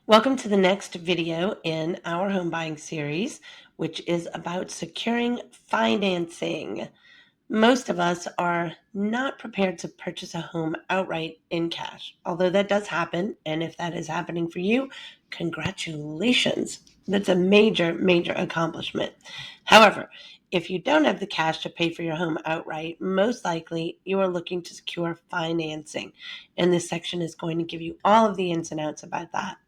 Welcome to the next video in our home buying series, which is about securing financing. Most of us are not prepared to purchase a home outright in cash, although that does happen. And if that is happening for you, congratulations. That's a major, major accomplishment. However, if you don't have the cash to pay for your home outright, most likely you are looking to secure financing. And this section is going to give you all of the ins and outs about that.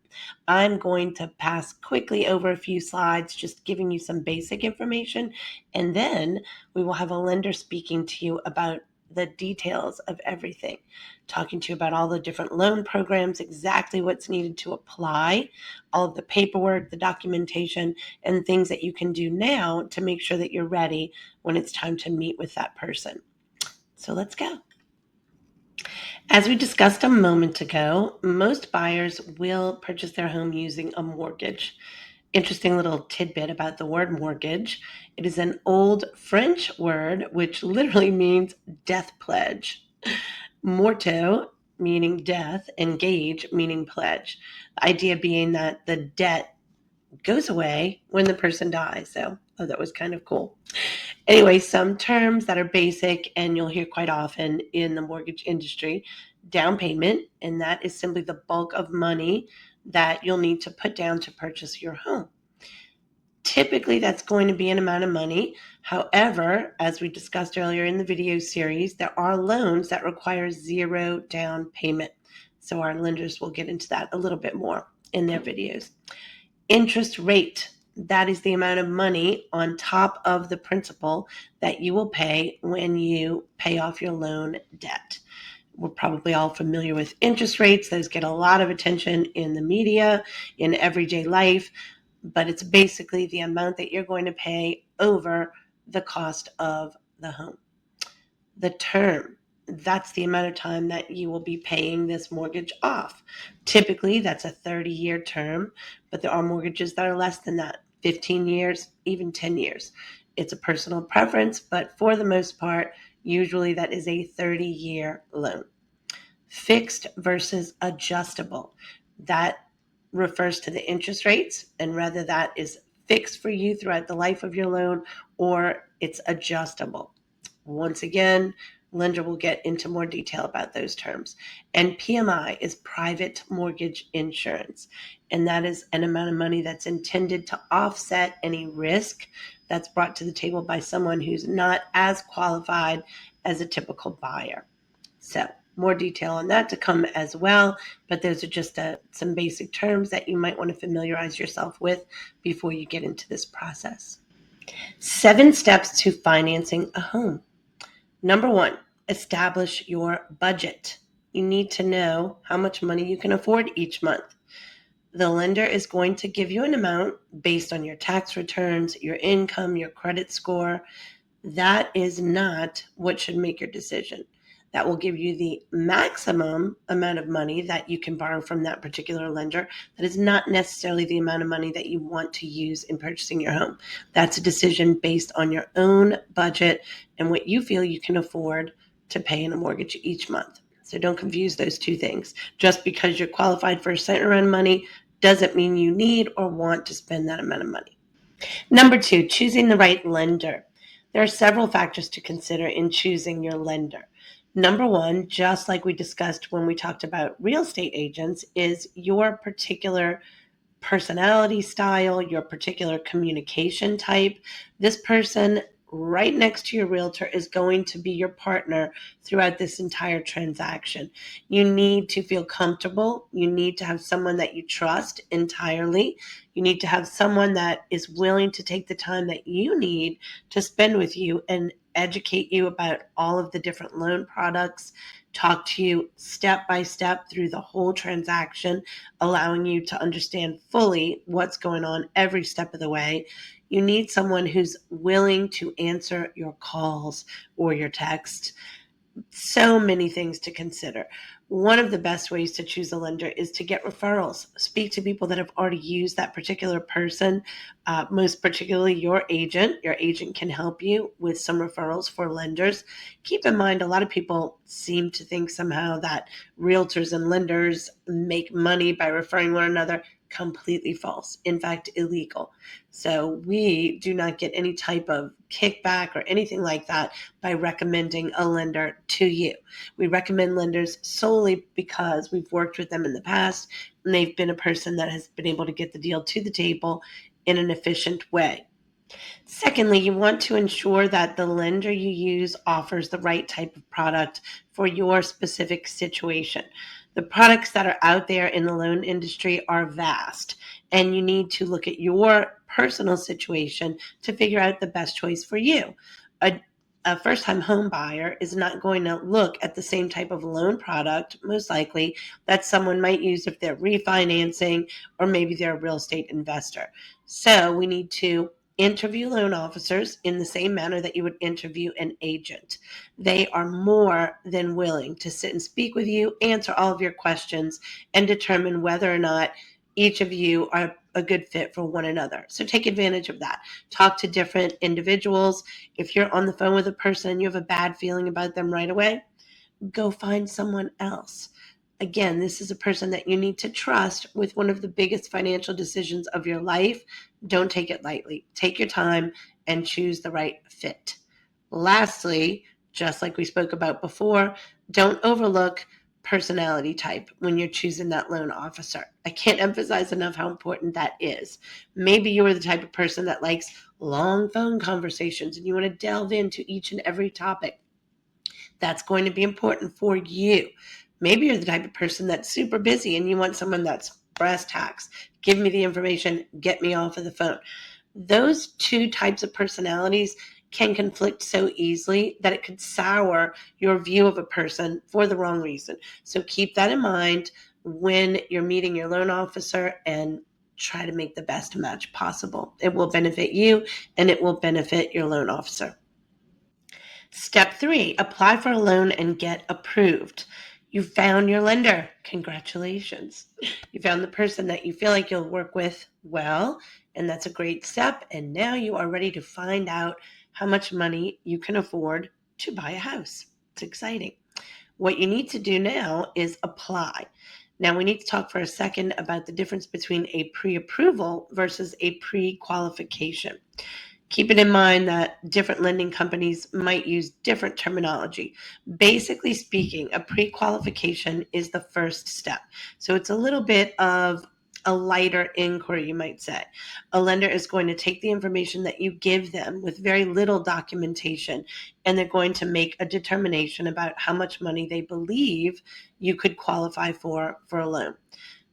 I'm going to pass quickly over a few slides, just giving you some basic information, and then we will have a lender speaking to you about the details of everything, talking to you about all the different loan programs, exactly what's needed to apply, all of the paperwork, the documentation, and things that you can do now to make sure that you're ready when it's time to meet with that person. So let's go. As we discussed a moment ago, most buyers will purchase their home using a mortgage. Interesting little tidbit about the word mortgage. It is an old French word which literally means death pledge. Morto meaning death, and gage meaning pledge. The idea being that the debt goes away when the person dies. So that was kind of cool. Anyway, some terms that are basic and you'll hear quite often in the mortgage industry: down payment, and that is simply the bulk of money that you'll need to put down to purchase your home. Typically, that's going to be an amount of money. However, as we discussed earlier in the video series, there are loans that require zero down payment. So our lenders will get into that a little bit more in their videos. Interest rate, that is the amount of money on top of the principal that you will pay when you pay off your loan debt. We're probably all familiar with interest rates. Those get a lot of attention in the media, in everyday life, but it's basically the amount that you're going to pay over the cost of the home. The term, that's the amount of time that you will be paying this mortgage off. Typically, that's a 30-year term, but there are mortgages that are less than that, 15 years, even 10 years. It's a personal preference, but for the most part, usually that is a 30-year loan. Fixed versus adjustable. That refers to the interest rates, and whether that is fixed for you throughout the life of your loan or it's adjustable. Once again, lender will get into more detail about those terms. And PMI is private mortgage insurance, and that is an amount of money that's intended to offset any risk that's brought to the table by someone who's not as qualified as a typical buyer. So more detail on that to come as well, but those are just some basic terms that you might want to familiarize yourself with before you get into this process. 7 steps to financing a home. Number 1, establish your budget. You need to know how much money you can afford each month. The lender is going to give you an amount based on your tax returns, your income, your credit score. That is not what should make your decision. That will give you the maximum amount of money that you can borrow from that particular lender. That is not necessarily the amount of money that you want to use in purchasing your home. That's a decision based on your own budget and what you feel you can afford to pay in a mortgage each month. So don't confuse those two things. Just because you're qualified for a certain amount of money doesn't mean you need or want to spend that amount of money. Number 2, choosing the right lender. There are several factors to consider in choosing your lender. Number 1, just like we discussed when we talked about real estate agents, is your particular personality style, your particular communication type. This person right next to your realtor is going to be your partner throughout this entire transaction. You need to feel comfortable. You need to have someone that you trust entirely. You need to have someone that is willing to take the time that you need to spend with you and educate you about all of the different loan products, talk to you step by step through the whole transaction, allowing you to understand fully what's going on every step of the way. You need someone who's willing to answer your calls or your texts. So many things to consider. One of the best ways to choose a lender is to get referrals. Speak to people that have already used that particular person, most particularly your agent. Your agent can help you with some referrals for lenders. Keep in mind, a lot of people seem to think somehow that realtors and lenders make money by referring one another. Completely false. In fact, illegal. So we do not get any type of kickback or anything like that by recommending a lender to you. We recommend lenders solely because we've worked with them in the past and they've been a person that has been able to get the deal to the table in an efficient way. Secondly, you want to ensure that the lender you use offers the right type of product for your specific situation. The products that are out there in the loan industry are vast, and you need to look at your personal situation to figure out the best choice for you. A first-time home buyer is not going to look at the same type of loan product, most likely, that someone might use if they're refinancing or maybe they're a real estate investor. So we need to interview loan officers in the same manner that you would interview an agent. They are more than willing to sit and speak with you, answer all of your questions, and determine whether or not each of you are a good fit for one another. So take advantage of that. Talk to different individuals. If you're on the phone with a person and you have a bad feeling about them right away, go find someone else. Again, this is a person that you need to trust with one of the biggest financial decisions of your life. Don't take it lightly. Take your time and choose the right fit. Lastly, just like we spoke about before, don't overlook personality type when you're choosing that loan officer. I can't emphasize enough how important that is. Maybe you are the type of person that likes long phone conversations and you want to delve into each and every topic. That's going to be important for you. Maybe you're the type of person that's super busy and you want someone that's brass tacks. Give me the information, get me off of the phone. Those two types of personalities can conflict so easily that it could sour your view of a person for the wrong reason. So keep that in mind when you're meeting your loan officer and try to make the best match possible. It will benefit you and it will benefit your loan officer. Step 3, apply for a loan and get approved. You found your lender. Congratulations. You found the person that you feel like you'll work with well, and that's a great step. And now you are ready to find out how much money you can afford to buy a house. It's exciting. What you need to do now is apply. Now, we need to talk for a second about the difference between a pre-approval versus a pre-qualification. Keeping in mind that different lending companies might use different terminology. Basically speaking, a pre-qualification is the first step. So it's a little bit of a lighter inquiry, you might say. A lender is going to take the information that you give them with very little documentation, and they're going to make a determination about how much money they believe you could qualify for a loan.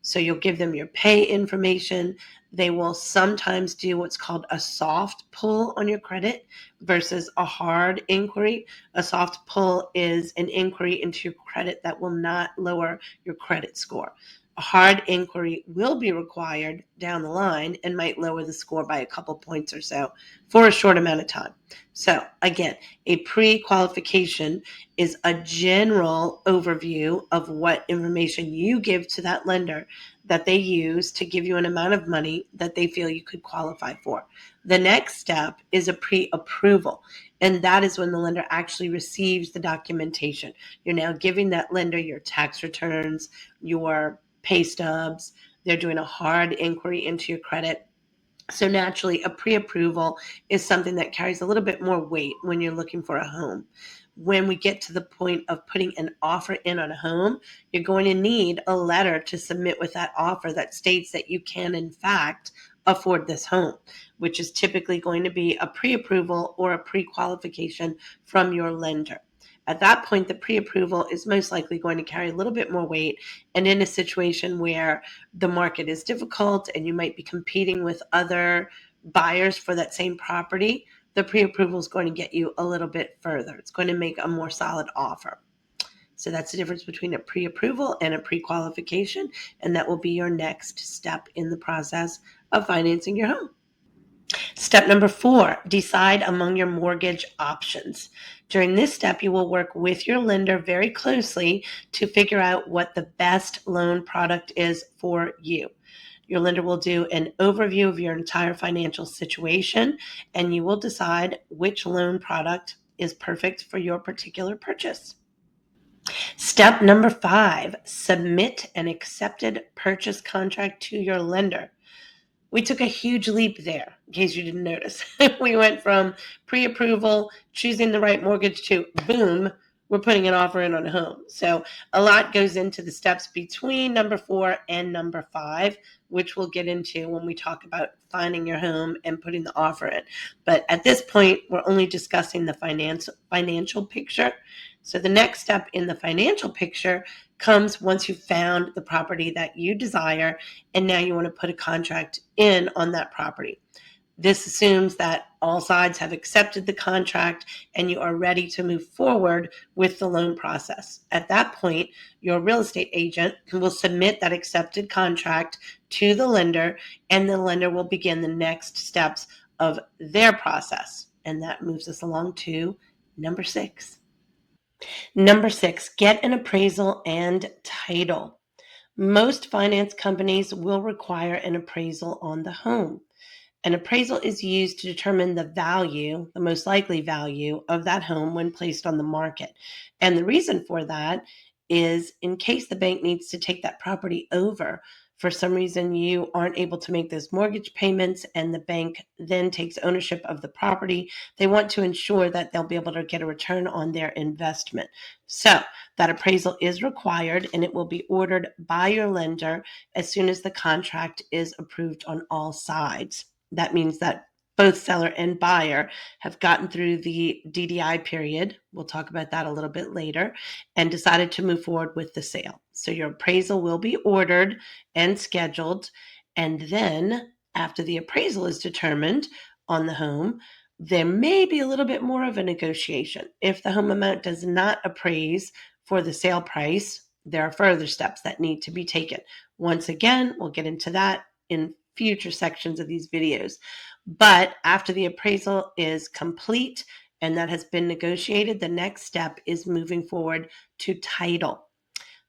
So you'll give them your pay information. They will sometimes do what's called a soft pull on your credit versus a hard inquiry. A soft pull is an inquiry into your credit that will not lower your credit score. A hard inquiry will be required down the line and might lower the score by a couple points or so for a short amount of time. So again, a pre-qualification is a general overview of what information you give to that lender that they use to give you an amount of money that they feel you could qualify for. The next step is a pre-approval, and that is when the lender actually receives the documentation. You're now giving that lender your tax returns, your pay stubs. They're doing a hard inquiry into your credit. So naturally, a pre-approval is something that carries a little bit more weight when you're looking for a home. When we get to the point of putting an offer in on a home, you're going to need a letter to submit with that offer that states that you can, in fact, afford this home, which is typically going to be a pre-approval or a pre-qualification from your lender. At that point, the pre-approval is most likely going to carry a little bit more weight. And in a situation where the market is difficult and you might be competing with other buyers for that same property, the pre-approval is going to get you a little bit further. It's going to make a more solid offer. So that's the difference between a pre-approval and a pre-qualification, and that will be your next step in the process of financing your home. Step number 4, decide among your mortgage options. During this step, you will work with your lender very closely to figure out what the best loan product is for you. Your lender will do an overview of your entire financial situation, and you will decide which loan product is perfect for your particular purchase. Step number 5, submit an accepted purchase contract to your lender. We took a huge leap there, in case you didn't notice. We went from pre-approval, choosing the right mortgage, to boom, we're putting an offer in on a home. So a lot goes into the steps between number 4 and number 5, which we'll get into when we talk about finding your home and putting the offer in. But at this point, we're only discussing the financial picture. So the next step in the financial picture comes once you've found the property that you desire, and now you want to put a contract in on that property. This assumes that all sides have accepted the contract and you are ready to move forward with the loan process. At that point, your real estate agent will submit that accepted contract to the lender, and the lender will begin the next steps of their process. And that moves us along to number 6. Number 6, get an appraisal and title. Most finance companies will require an appraisal on the home. An appraisal is used to determine the value, the most likely value of that home when placed on the market. And the reason for that is in case the bank needs to take that property over. For some reason, you aren't able to make those mortgage payments, and the bank then takes ownership of the property. They want to ensure that they'll be able to get a return on their investment. So, that appraisal is required, and it will be ordered by your lender as soon as the contract is approved on all sides. That means that both seller and buyer have gotten through the DDI period. We'll talk about that a little bit later, and decided to move forward with the sale. So your appraisal will be ordered and scheduled. And then after the appraisal is determined on the home, there may be a little bit more of a negotiation. If the home amount does not appraise for the sale price, there are further steps that need to be taken. Once again, we'll get into that in future sections of these videos. But after the appraisal is complete and that has been negotiated, the next step is moving forward to title.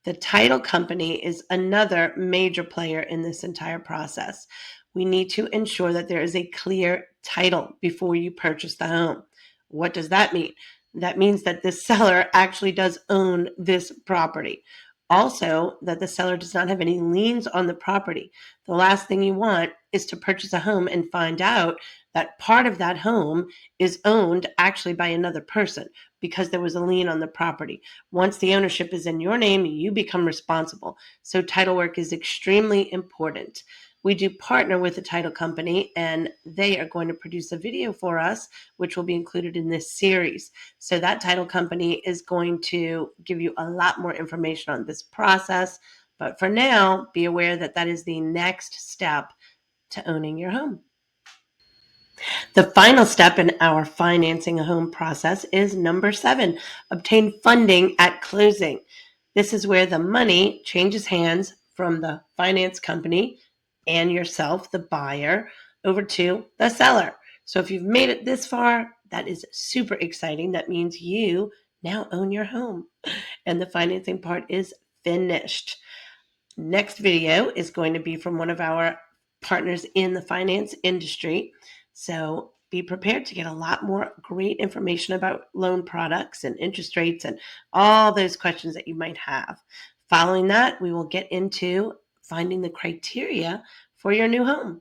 The title company is another major player in this entire process. We need to ensure that there is a clear title before you purchase the home. What does that mean? That means that the seller actually does own this property. Also, that the seller does not have any liens on the property. The last thing you want is to purchase a home and find out that part of that home is owned actually by another person because there was a lien on the property. Once the ownership is in your name, you become responsible. So title work is extremely important. We do partner with a title company, and they are going to produce a video for us, which will be included in this series. So that title company is going to give you a lot more information on this process. But for now, be aware that that is the next step to owning your home. The final step in our financing a home process is number 7, obtain funding at closing. This is where the money changes hands from the finance company and yourself, the buyer, over to the seller. So if you've made it this far, that is super exciting. That means you now own your home and the financing part is finished. Next video is going to be from one of our partners in the finance industry. So be prepared to get a lot more great information about loan products and interest rates and all those questions that you might have. Following that, we will get into finding the criteria for your new home.